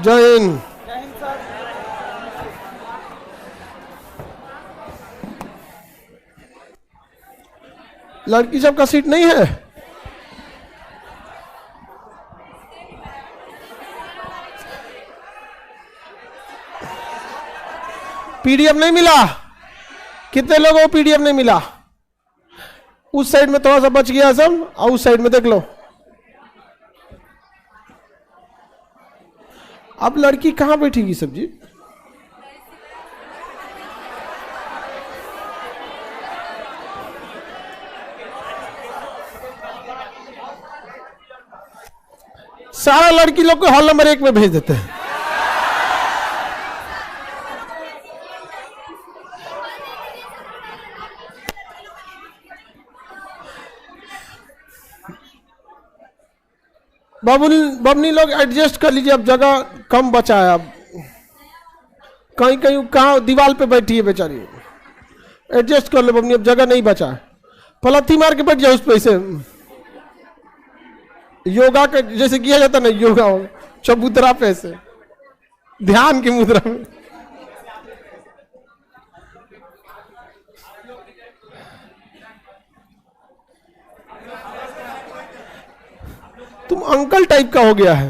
जय हिंद। लड़की सबका सीट नहीं है? पीडीएफ नहीं मिला? कितने लोगों को पीडीएफ नहीं मिला? उस साइड में थोड़ा सा बच गया सब, और उस साइड में देख लो। अब लड़की कहां बैठेगी सब जी? सारा लड़की लोग को हॉल नंबर 1 में भेज देते हैं। बबनी लोग एडजस्ट कर लीजिए, अब जगह कम बचा है। अब कहीं कहीं कहाँ दीवार पे बैठी है बेचारी, एडजस्ट कर लो बबनी, अब जगह नहीं बचा है। पलथी मार के बैठ जाओ उस पे से, योगा के जैसे किया जाता ना, योगा चबूतरा पे से, ध्यान की मुद्रा में। तुम अंकल टाइप का हो गया है।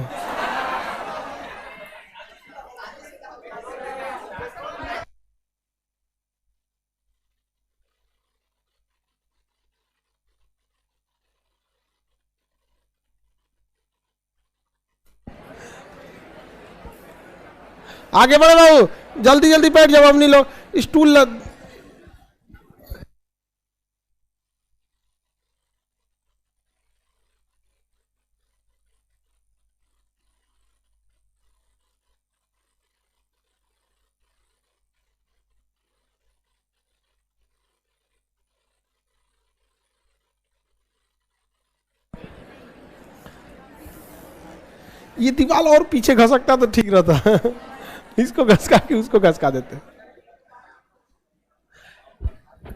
आगे बढ़े बाबू, जल्दी जल्दी बैठ जाओ अपनी लोग, स्टूल ये दीवार और पीछे घसकता तो ठीक रहता। इसको घसका के उसको घसका देते।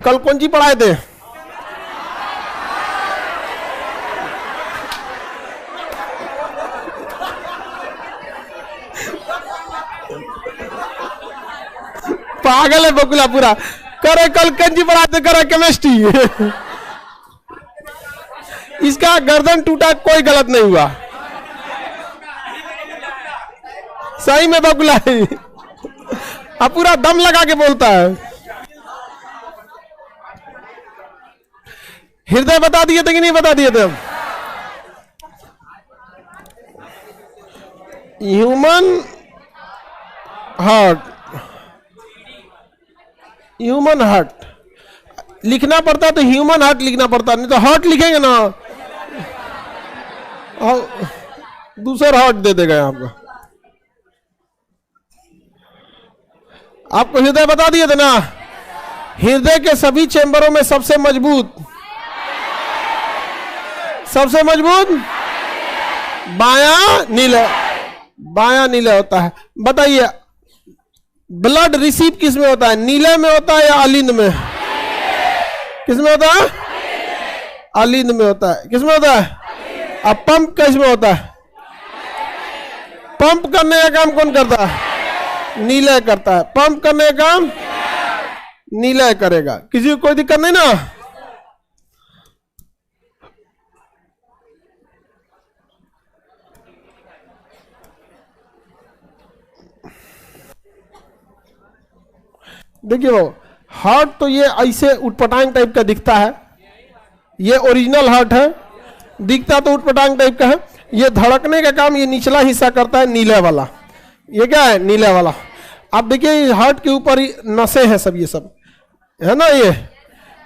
कल कौन जी पढ़ाए थे? पागल है बकुला पूरा। करे कल कंजी पढ़ाते, करे केमिस्ट्री। इसका गर्दन टूटा, कोई गलत नहीं हुआ। सही में बकुला है, अब पूरा दम लगा के बोलता है। हृदय बता दिए थे कि नहीं बता दिए थे? ह्यूमन हार्ट, ह्यूमन हार्ट लिखना पड़ता तो ह्यूमन हार्ट लिखना पड़ता, नहीं तो हार्ट लिखेंगे ना, दूसरा हार्ट दे देगा आपको। आपको हृदय बता दिए थे ना? हृदय के सभी चैम्बरों में सबसे मजबूत बायां नीला, बायां नीला होता है। बताइए ब्लड रिसीव किस में होता है? नीले में होता है या अलिंद में? किस में होता है? अलिंद में होता है। किस में होता है? अब पंप किस में होता है? पंप करने का काम कौन करता है? नीला करता है। पंप करने का काम नीला करेगा। किसी को कोई दिक्कत नहीं ना? देखिए वो हार्ट तो ये ऐसे उटपटांग टाइप का दिखता है, ये ओरिजिनल हार्ट है, दिखता तो उटपटांग टाइप का है। ये धड़कने का काम ये निचला हिस्सा करता है, नीले वाला। ये क्या है? नीले वाला। आप देखिए हार्ट के ऊपर ही नसें हैं सब, ये सब है ना,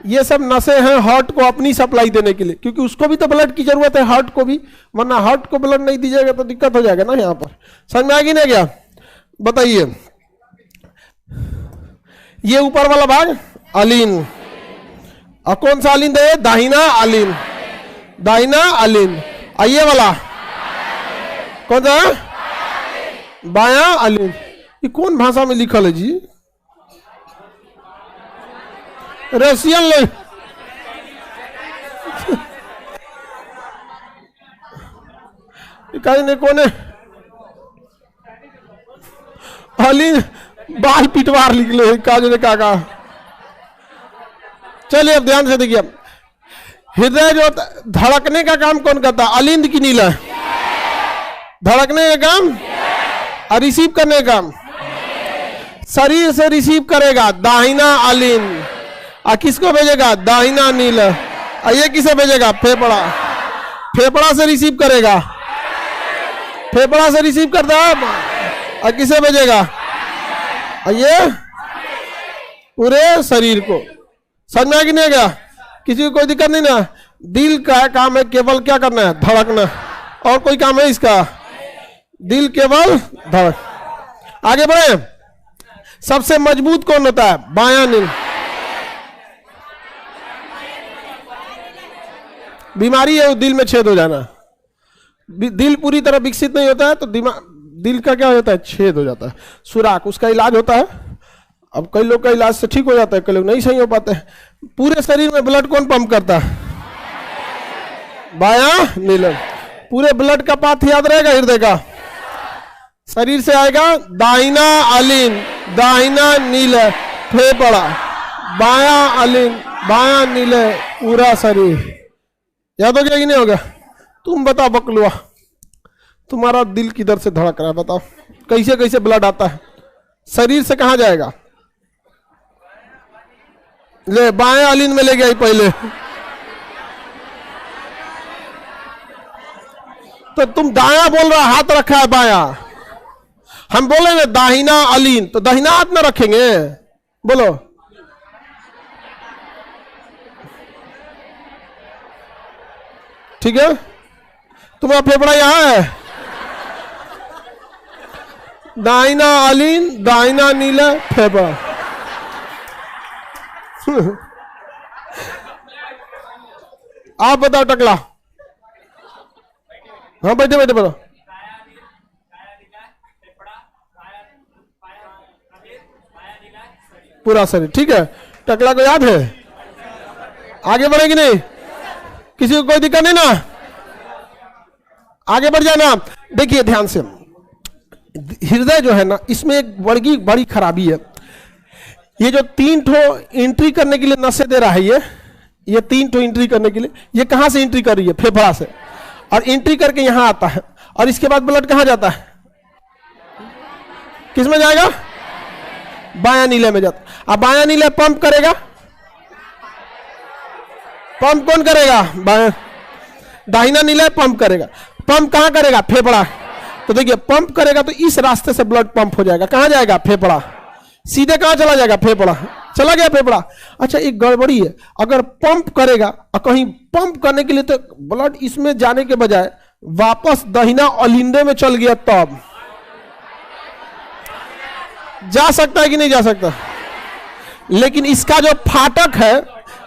ये सब नसें हैं हार्ट को अपनी सप्लाई देने के लिए, क्योंकि उसको भी तो ब्लड की जरूरत है, हार्ट को भी, वरना हार्ट को ब्लड नहीं दीजिएगा तो दिक्कत हो जाएगा ना। यहाँ पर समझ में आ गई ना क्या? बताइए ये ऊपर वाला भाग अलीन, और कौन सा अलीन है? दाहिना अलीन, दाहिना अलीन। ये वाला कौन सा? बाया अलीन। ये कौन भाषा में लिखल है जी? रशियन ले। कहीं नहीं कोने अलीन बाल पिटवार निकले काजू ने कहा। चलिए अब ध्यान से देखिए, हृदय जो धड़कने का काम कौन करता है? अलिंद की नीला? धड़कने का काम और रिसीव करने का काम शरीर से रिसीव करेगा दाहिना अलिंद, और किसको भेजेगा? दाहिना नीला। और ये किसे भेजेगा? फेफड़ा। फेफड़ा से रिसीव करेगा, फेफड़ा से रिसीव करता है, और किसे भेजेगा? और ये पूरे शरीर को। समझ में आ कि नहीं गया? किसी को कोई दिक्कत नहीं ना? दिल का काम है केवल क्या करना है? धड़कना। और कोई काम है इसका? दिल केवल धड़क। आगे बढ़े। सबसे मजबूत कौन होता है? बायां नील। बीमारी है वो दिल में छेद हो जाना। दिल पूरी तरह विकसित नहीं होता है तो दिल का क्या होता है? छेद हो जाता है, सुराख। उसका इलाज होता है। अब कई लोग का इलाज से ठीक हो जाता है, कई लोग नहीं सही हो पाते हैं। पूरे शरीर में ब्लड कौन पंप करता है? बायां नीलम। पूरे ब्लड का पाथ याद रहेगा हृदय का। शरीर से आएगा दाहिना अलिन, दाहिना नीले, फेफड़ा, बायां अलिन, बायां नीले, पूरा शरीर। याद हो गया कि नहीं होगा? तुम बताओ बकलुआ, तुम्हारा दिल किधर से धड़क रहा है? बताओ कैसे कैसे ब्लड आता है? शरीर से कहां जाएगा? ले बाएं अलिन में ले गया ही पहले। तो तुम दाया बोल रहा, हाथ रखा है बाया। हम बोलेंगे दाहिना अलिन, तो दाहिना हाथ में रखेंगे। बोलो ठीक है। तुम्हारा फेफड़ा यहां है, दाहिना अलिन, दाहिना नीला, फेफड़ा। आप बताओ टकला। हाँ बैठे बैठे बताओ। पूरा शरीर ठीक है। टकला को याद है? आगे बढ़ेगी नहीं? किसी को कोई दिक्कत नहीं ना? आगे बढ़ जाना। देखिए ध्यान से, हृदय जो है ना, इसमें एक बड़ी खराबी है। ये जो 3 ठो एंट्री करने के लिए नसें दे रहा है, ये 3 ठो एंट्री करने के लिए, ये कहां से एंट्री कर रही है? फेफड़ा से। और एंट्री करके यहां आता है, और इसके बाद ब्लड कहां जाता है? किस में जाएगा? बायां नीले में जाता। अब बायां नीले पंप करेगा। पंप कौन करेगा? बायां। दाहिना नीले पंप करेगा। पंप कहां करेगा? फेफड़ा। तो देखिए पंप करेगा तो इस रास्ते से ब्लड पंप हो जाएगा। कहां जाएगा? फेफड़ा। सीधे कहां चला जाएगा? फेफड़ा। चला गया फेफड़ा। अच्छा एक गड़बड़ी है, अगर पंप करेगा और कहीं पंप करने के लिए तो ब्लड इसमें जाने के बजाय वापस दाहिना अलिंदे में चल गया, तब जा सकता है कि नहीं जा सकता? लेकिन इसका जो फाटक है,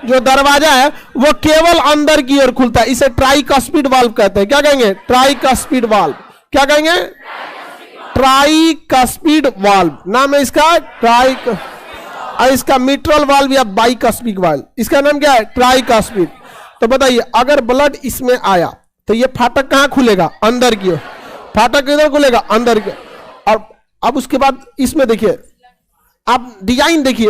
जो दरवाजा है, वो केवल अंदर की ओर खुलता है। इसे ट्राइकस्पिड वाल्व कहते हैं। क्या कहेंगे? Tricuspid valve. क्या कहेंगे? ट्राइकस्पिड वाल्व नाम है इसका। और इसका मिट्रल वाल्व या बाइकस्पिड वाल्व, इसका नाम क्या है? ट्राइकस्पिड। तो बताइए अगर ब्लड इसमें आया तो ये फाटक कहां खुलेगा? अंदर की ओर। फाटक किधर खुलेगा? अंदर की। और अब उसके बाद इसमें देखिए, आप डिजाइन देखिए।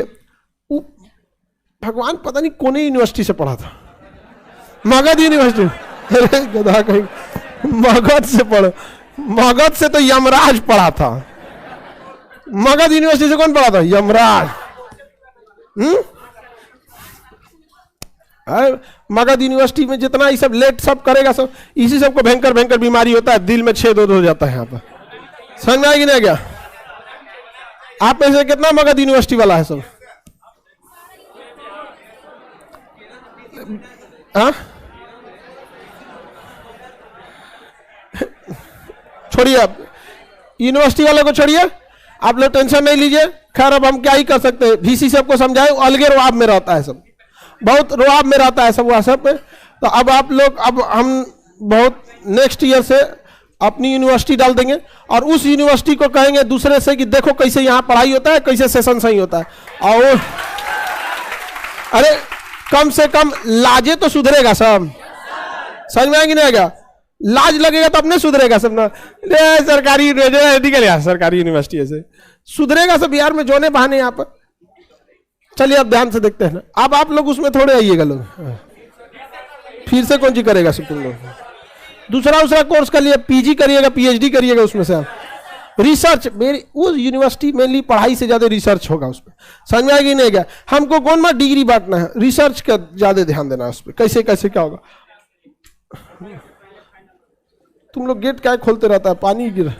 भगवान पता नहीं कौन यूनिवर्सिटी से पढ़ा था, मगध यूनिवर्सिटी। अरे गधा कहीं, मगध से पढ़ो। मगध से तो यमराज पढ़ा था। मगध यूनिवर्सिटी से कौन पढ़ा था? यमराज। मगध यूनिवर्सिटी में जितना ये सब लेट सब करेगा, सब इसी सबको भयंकर भयंकर बीमारी होता है, दिल में छेद हो जाता है। यहाँ पर समझ में आएगी नहीं क्या? आप में से कितना मगध यूनिवर्सिटी वाला है सब? हाँ छोड़िए, आप यूनिवर्सिटी वाले को छोड़िए, आप लोग टेंशन नहीं लीजिए। खैर अब हम क्या ही कर सकते हैं, वीसी सबको समझाए, अलगे रुआब में रहता है सब, बहुत रुआब में रहता है सब व्हाट्सएप पे। तो अब आप लोग, अब हम बहुत नेक्स्ट ईयर से अपनी यूनिवर्सिटी डाल देंगे और उस यूनिवर्सिटी को कहेंगे दूसरे से कि देखो कैसे यहाँ पढ़ाई होता है, कैसे सेशन सही होता है। और अरे कम से कम लाजे तो सुधरेगा सब। समझ में आएगी नहीं आएगा? लाज लगेगा तो अपने सुधरेगा सब ना। सरकारी सरकारी यूनिवर्सिटी से सुधरेगा सब बिहार में जोने बहाने यहाँ पर। चलिए अब ध्यान से देखते हैं ना, अब आप लोग उसमें थोड़े आइएगा लोग, फिर से कौन सी करेगा सब तुम लोग। दूसरा कोर्स कर लिया, पीजी करिएगा, पीएचडी करिएगा उसमें से आप। रिसर्च मेरी उस यूनिवर्सिटी मेनली पढ़ाई से ज्यादा रिसर्च होगा उसमें, समझ में आएगी नहीं गया। हमको कौन मा डिग्री बांटना है, रिसर्च का ज्यादा ध्यान देना है उस पर, कैसे कैसे क्या होगा। तुम लोग गेट क्या खोलते रहता है, पानी गिर।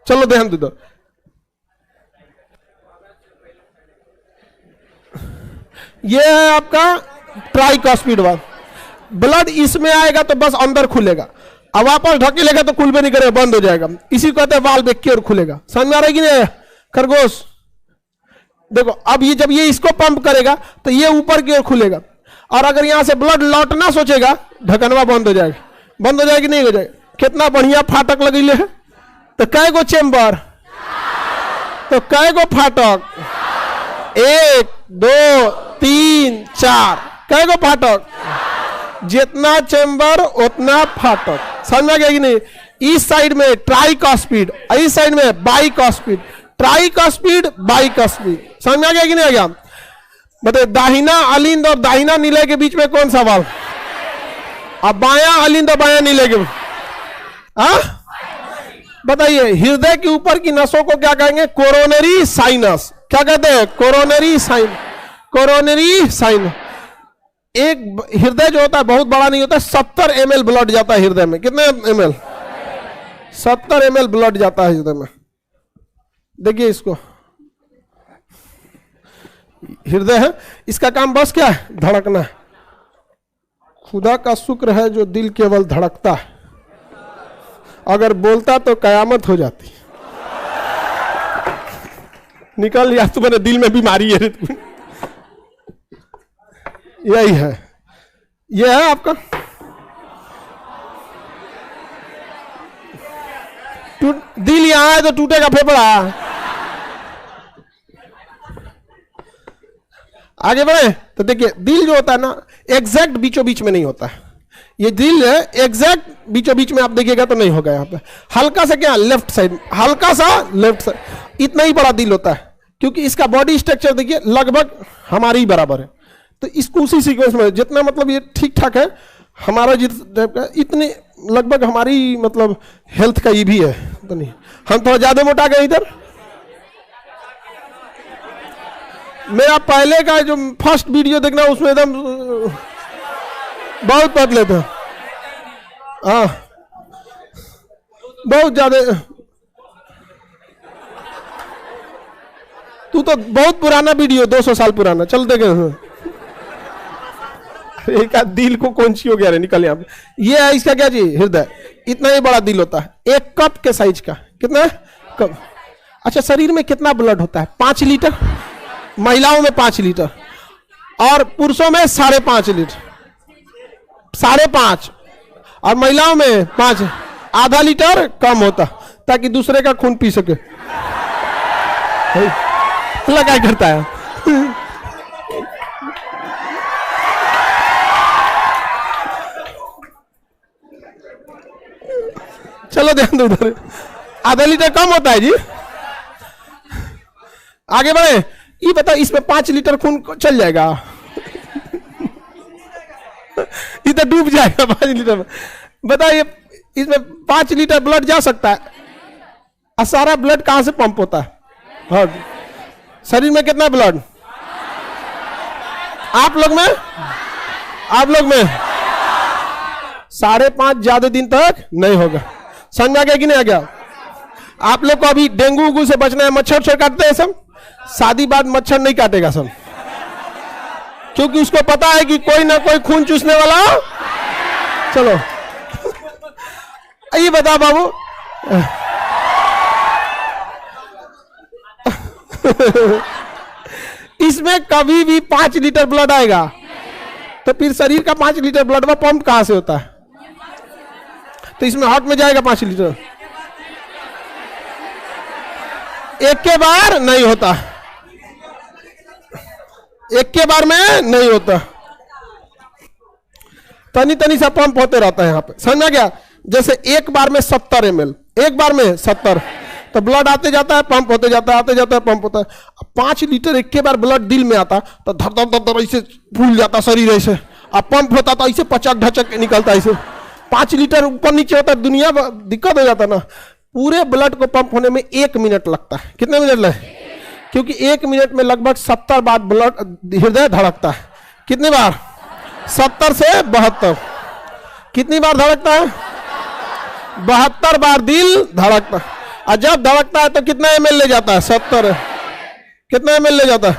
चलो ध्यान दे दो। ये है आपका ट्राइकॉस्पिड वाल्व। ब्लड इसमें आएगा तो बस अंदर खुलेगा, अब वापस ढकेलेगा तो खुल भी नहीं करेगा, बंद हो जाएगा। इसी को कहते हैं वाल्व एक की ओर खुलेगा। समझ में आ रहा है कि नहीं खरगोश? देखो अब ये जब ये इसको पंप करेगा तो ये ऊपर की ओर खुलेगा, और अगर यहां से ब्लड लौटना सोचेगा ढकनवा बंद हो जाएगा। बंद हो जाएगी नहीं हो जाएगा? कितना बढ़िया फाटक लगेले है। तो कै गो चेंबर, तो कै गो फाटक, 1 2 3 4, कै गो फाटक? जितना चेंबर उतना फाटक। समझ में आ गया कि नहीं? इस साइड में ट्राइकॉस्पिड, इस साइड में बाइकॉस्पिड। ट्राइकॉस्पिड बाइकॉस्पिड, समझ में आ गया कि नहीं आ गया? बताइए दाहिना अलिंद और दाहिना नीले के बीच में कौन सा वाल्व? अब बायां अलिंद और बायां नीले के, बताइए हृदय के ऊपर की नसों को क्या कहेंगे? Coronary sinus. क्या कहते हैं? Coronary sine, coronary sine. एक हृदय जो होता है बहुत बड़ा नहीं होता, 70 ml ब्लड जाता है हृदय में। कितने ml? 70 ml ब्लड जाता है हृदय में। देखिए इसको, हृदय है, इसका काम बस क्या है? धड़कना है। खुदा का शुक्र है जो दिल केवल धड़कता है, अगर बोलता तो कयामत हो जाती। निकल या तुम्हारे दिल में बीमारी है। यही है, यह है आपका दिल। यहां है तो टूटेगा फेफड़ा। आगे बढ़े तो देखिए दिल जो होता है ना एग्जैक्ट बीचों बीच में नहीं होता है। ये दिल है एग्जैक्ट बीचों बीच में आप देखिएगा तो नहीं होगा। यहाँ पे हल्का सा क्या लेफ्ट साइड, हल्का सा लेफ्ट साइड, इतना ही बड़ा दिल होता है, क्योंकि इसका बॉडी स्ट्रक्चर देखिए लगभग हमारे ही बराबर है। तो इसको उसी सीक्वेंस में जितना मतलब ये ठीक ठाक है हमारा जितना, इतने लगभग हमारी मतलब हेल्थ का ये भी है। तो नहीं हम थोड़ा ज्यादा मोटा गए इधर। मेरा पहले का जो फर्स्ट वीडियो देखना उसमें एकदम बहुत पतले थे, हाँ बहुत ज्यादा। तू तो बहुत पुराना वीडियो, 200 साल पुराना, चल देखे। एक दिल को कौन सी हो गया रे, निकल यहाँ। ये है इसका क्या चीज? हृदय। इतना ही बड़ा दिल होता है, एक कप के साइज का। कितना कप? अच्छा शरीर में कितना ब्लड होता है? 5 लीटर। महिलाओं में 5 लीटर और पुरुषों में 5.5 लीटर। 5.5 और महिलाओं में 5, आधा लीटर कम होता, ताकि दूसरे का खून पी सके। क्या करता है? चलो ध्यान दो उधर, आधा लीटर कम होता है जी। आगे बढ़े। ये बताओ इसमें 5 लीटर खून चल जाएगा? ये तो डूब जाएगा 5 लीटर में। बताइए इसमें 5 लीटर ब्लड जा सकता है? और सारा ब्लड कहां से पंप होता है? हाँ। शरीर में कितना ब्लड? आप लोग में, आप लोग में 5.5 ज्यादा दिन तक नहीं होगा। समझ में आ गया कि नहीं आ गया? आप लोग को अभी डेंगू उगू से बचना है, मच्छर काटते हैं सब। शादी बाद मच्छर नहीं काटेगा सब, क्योंकि उसको पता है कि कोई ना कोई खून चूसने वाला। चलो ये बता बाबू, इसमें कभी भी 5 लीटर ब्लड आएगा तो फिर शरीर का 5 लीटर ब्लड में पंप कहां से होता है? तो इसमें हार्ट में जाएगा 5 लीटर, एक के बार नहीं होता, एक के बार में नहीं होता, तनी तनी सा पंप होते रहता है यहाँ पे। समझ में गया? जैसे एक बार में 70 ml, एक बार में 70, तो ब्लड आते जाता है, पंप होते जाता है, आते जाता है, पंप होता है। 5 लीटर एक के बार ब्लड दिल में आता तो धर धर धर ऐसे फूल जाता शरीर ऐसे, अब पंप होता तो ऐसे पचक ढचक निकलता ऐसे। 5 लीटर ऊपर नीचे होता है, दुनिया दिक्कत हो जाता ना। पूरे ब्लड को पंप होने में 1 मिनट लगता है। कितने मिनट लगे? क्योंकि 1 मिनट में लगभग 70 बार ब्लड हृदय धड़कता है। कितनी बार? 70 से 72। कितनी बार धड़कता है? 72 बार दिल धड़कता है। और जब धड़कता है तो कितना ml ले जाता है? 70। कितना ml ले जाता है?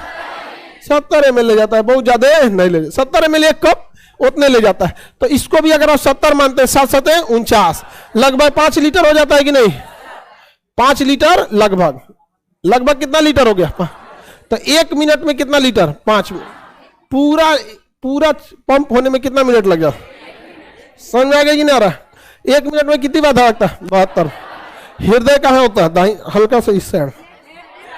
70 ml ले जाता है, बहुत ज्यादा नहीं ले जाता। 70 ml एक कप उतने ले जाता है। तो इसको भी अगर आप 70 मानते हैं, 7 7 49, लगभग 5 लीटर हो जाता है कि नहीं? 5 लीटर लगभग कितना लीटर हो गया? तो 1 मिनट में कितना लीटर? 5 पूरा पंप होने में कितना मिनट लग जाता? समझ में आ गया कि नहीं आ रहा? 1 मिनट में कितनी बार धड़कता है? 72। हृदय कहाँ होता है? दाई हल्का सा इस साइड,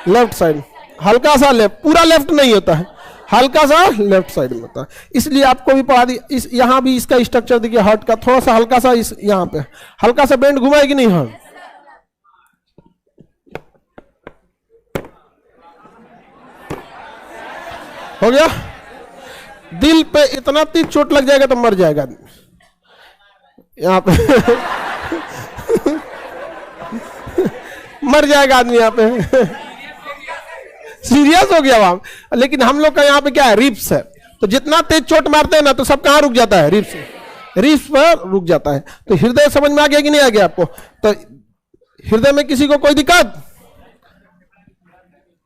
लेफ्ट साइड, हल्का सा लेफ्ट, पूरा लेफ्ट नहीं होता है, हल्का सा लेफ्ट साइड में होता है। इसलिए आपको भी पढ़ा दी, इस यहाँ भी इसका स्ट्रक्चर देखिए, हार्ट का थोड़ा सा हल्का सा इस यहाँ पे हल्का सा बेंड घुमा है कि नहीं? हाँ, हो गया। दिल पे इतना तेज चोट लग जाएगा तो मर जाएगा आदमी यहाँ पे मर जाएगा आदमी यहाँ पे सीरियस हो गया वहां। लेकिन हम लोग का यहाँ पे क्या है? रिप्स है। तो जितना तेज चोट मारते हैं ना तो सब कहाँ रुक जाता है? रिप्स पर रुक जाता है। तो हृदय समझ में आ गया कि नहीं आ गया आपको? तो हृदय में किसी को कोई दिक्कत?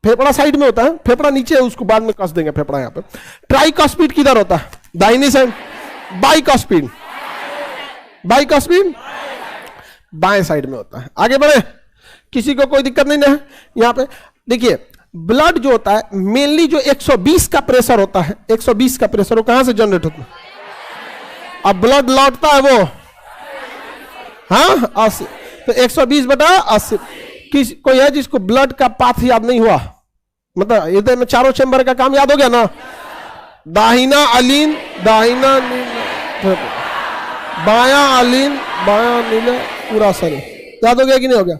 फेफड़ा साइड में होता है, फेफड़ा नीचे है, उसको बाद में कस देंगे। फेफड़ा यहाँ पे। ट्राइकॉस्पिड किधर होता है? दाहिनी साइड। बाइकॉस्पिड बाएं साइड में होता है। आगे बढ़े, किसी को कोई दिक्कत नहीं है? यहाँ पे देखिए, ब्लड जो होता है मेनली जो 120 का प्रेशर होता है, 120 का प्रेशर वो कहां से जनरेट होता है? अब ब्लड लौटता है वो, हाँ 80। तो 120/80। कोई है जिसको ब्लड का पाथ याद नहीं हुआ? मतलब हृदय में 4 चैम्बर का काम याद हो गया ना? दाहिना अलीन, दाहिना नीला, बायां अलीन, बायां नीला, पूरा शरीर याद हो गया कि नहीं हो गया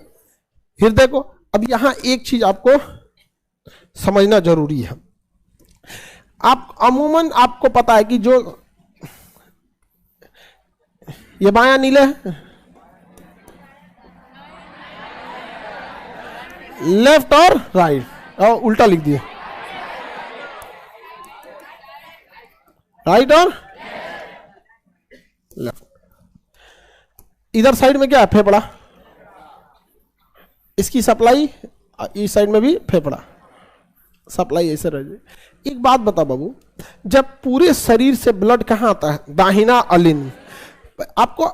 हृदय को? अब यहां एक चीज आपको समझना जरूरी है। आप अमूमन आपको पता है कि जो ये बायां नीले है, लेफ्ट और राइट, और उल्टा लिख दिए, राइट और लेफ्ट। इधर साइड में क्या है? फेफड़ा। इसकी सप्लाई, इस साइड में भी फेफड़ा, सप्लाई ऐसे रह जाए। एक बात बता बाबू, जब पूरे शरीर से ब्लड कहाँ आता है? दाहिना अलिन। आपको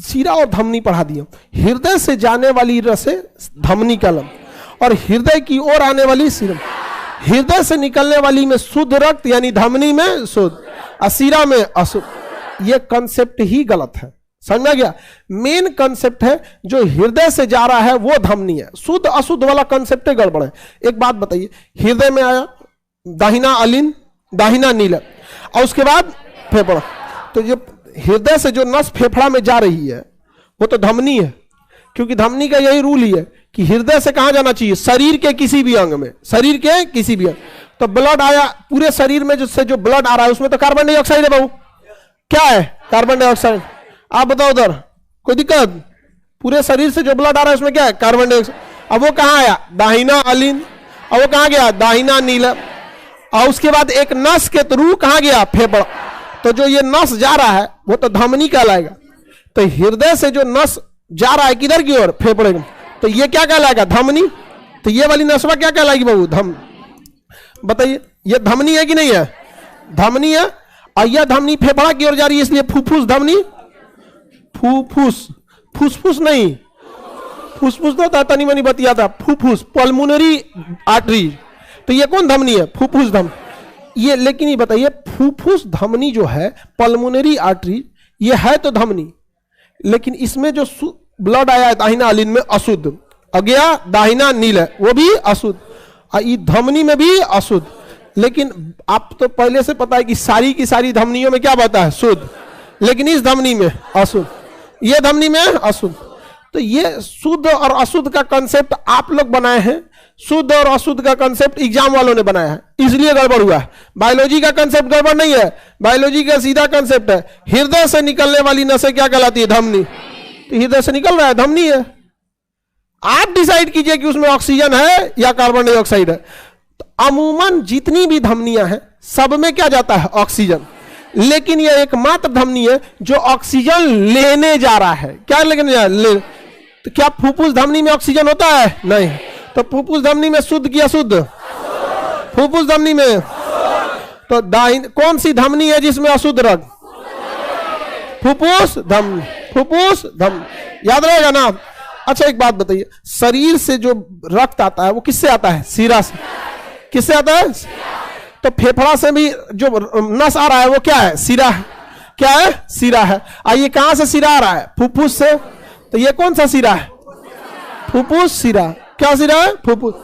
सीरा और धमनी पढ़ा दिया। हृदय से जाने वाली रसे धमनी कलम, और हृदय की ओर आने वाली सीरम। हृदय से निकलने वाली में शुद्ध रक्त यानी धमनी में शुद्ध, और सीरा में अशुद्ध। यह कंसेप्ट ही गलत है। समझ में आ गया? मेन कंसेप्ट है जो हृदय से जा रहा है वो धमनी है, शुद्ध अशुद्ध वाला कंसेप्ट गड़बड़ है। एक बात बताइए, हृदय में आया दाहिना अलिन, दाहिना नीला, और उसके बाद फेफड़ा। तो जो हृदय से जो नस फेफड़ा में जा रही है वो तो धमनी है, क्योंकि धमनी का यही रूल ही है कि हृदय से कहां जाना चाहिए? शरीर के किसी भी अंग में, शरीर के किसी भी अंग। तो ब्लड आया पूरे शरीर में, जिससे जो ब्लड आ रहा है उसमें तो कार्बन डाइऑक्साइड है बाबू। क्या है? Carbon dioxide. आप बताओ उधर कोई दिक्कत? पूरे शरीर से जो ब्लड आ रहा है उसमें क्या है? Carbon dioxide. अब वो कहां आया? दाहिना अलिन, और वो कहां गया? दाहिना नीला, और उसके बाद एक नस के थ्रू कहां गया? फेफड़ा। तो जो ये नस जा रहा है वो तो धमनी कहलाएगा। तो हृदय से जो नस जा रहा है किधर की ओर? फेफड़े में, तो ये क्या कहलाएगा? धमनी। तो ये वाली नसवा क्या कहलाएगी बाबू? धम। बताइए, ये धमनी है कि नहीं है? धमनी है। और यह धमनी फेफड़ा की ओर जा रही है, इसलिए फुफ्फुस धमनी। फुफ्फुस, फुसफुस नहीं, फुसफुस तो था तनी मनी बतिया था। फुफ्फुस, पल्मोनरी आर्टरी। तो ये कौन धमनी है? फुफ्फुस धमनी। ये लेकिन ये बताइए, फुफ्फुस धमनी जो है, पल्मोनरी आर्टरी, ये है तो धमनी, लेकिन इसमें जो ब्लड आया है दाहिना अलिन में अशुद्ध, अगया दाहिना नीला वो भी अशुद्ध, और ये धमनी में भी अशुद्ध। लेकिन आप तो पहले से पता है कि सारी की सारी धमनियों में क्या बहता है? शुद्ध, लेकिन इस धमनी में अशुद्ध, ये धमनी में अशुद्ध। तो ये शुद्ध और अशुद्ध का कंसेप्ट आप लोग बनाए हैं, शुद्ध और अशुद्ध का कंसेप्ट एग्जाम वालों ने बनाया है, इसलिए गड़बड़ हुआ है। बायोलॉजी का कंसेप्ट गड़बड़ नहीं है, बायोलॉजी का सीधा कंसेप्ट है, हृदय से निकलने वाली नसें क्या कहलाती है? धमनी। तो हृदय से निकल रहा है, धमनी है। आप डिसाइड कीजिए कि उसमें ऑक्सीजन है या कार्बन डाइऑक्साइड है। तो अमूमन जितनी भी धमनियां हैं सब में क्या जाता है? ऑक्सीजन। लेकिन यह एकमात्र धमनी है जो ऑक्सीजन लेने जा रहा है। क्या लेने जा रहा है? तो क्या फुफ्फुस धमनी में ऑक्सीजन होता है? नहीं। तो फुफ्फुस धमनी में शुद्ध की अशुद्ध? फुफ्फुस धमनी में। तो कौन सी धमनी है जिसमें अशुद्ध रक्त? फुफ्फुस धमनी, फुफ्फुस धमनी, याद रहेगा ना। अच्छा एक बात बताइए, शरीर से जो रक्त आता है वो किससे आता है? सिरा से। किससे आता है? तो फेफड़ा से भी जो नस आ रहा है वो क्या है? सिरा है। क्या है? सिरा है। ये कहां से सिरा आ रहा है? फुफ्फुस से। तो ये कौन सा सिरा है? फुफ्फुस सिरा। क्या सिरा है? फुफ्फुस।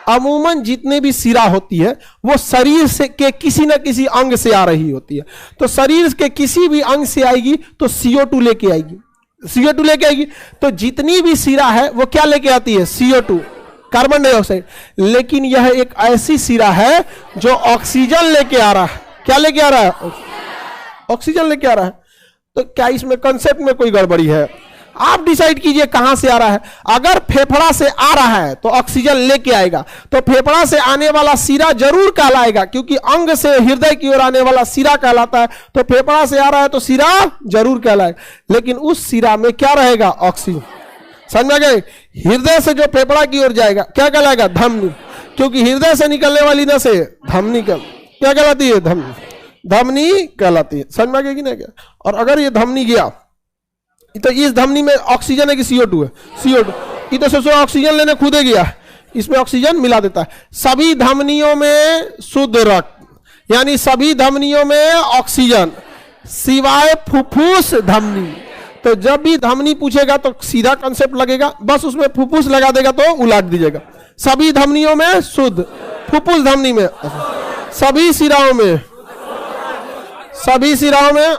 अमूमन जितने भी सिरा होती है वो शरीर से के किसी न किसी अंग से आ रही होती है। तो शरीर के किसी भी अंग से आएगी तो CO2 लेके आएगी, CO2 लेके आएगी। तो जितनी भी सिरा है वो क्या लेके आती है? CO2, carbon dioxide. लेकिन यह एक ऐसी सिरा है जो ऑक्सीजन लेके आ रहा है। क्या लेके आ रहा है? ऑक्सीजन लेके आ रहा है। तो क्या इसमें कंसेप्ट में कोई गड़बड़ी है? आप डिसाइड कीजिए कहां से आ रहा है। अगर फेफड़ा से आ रहा है तो ऑक्सीजन लेके आएगा, तो फेफड़ा से आने वाला सिरा जरूर कहलाएगा, क्योंकि अंग से हृदय की ओर आने वाला सिरा कहलाता है। तो फेफड़ा से आ रहा है तो सिरा जरूर कहलाएगा। लेकिन उस सिरा में क्या रहेगा? ऑक्सीजन। समझ में गए? हृदय से जो फेफड़ा की ओर जाएगा क्या कहलाएगा? धमनी। क्योंकि हृदय से निकलने वाली नसें धमनी क्या कहलाती है? धमनी, धमनी कहलाती है। समझ में गए कि नहीं? क्या? और अगर ये धमनी गया तो इस धमनी में ऑक्सीजन है कि CO2 है? CO2। इधर से ऑक्सीजन लेने खुदे गया, इसमें ऑक्सीजन मिला देता है। सभी धमनियों में शुद्ध रक्त, यानी सभी धमनियों में ऑक्सीजन, सिवाय फुफ्फुस धमनी। तो जब भी धमनी पूछेगा तो सीधा कंसेप्ट लगेगा, बस उसमें फुफ्फुस लगा देगा तो उलट दीजिएगा। सभी धमनियों में शुद्ध, फुफ्फुस धमनी में, सभी सिराओं में, सभी सिराओं में,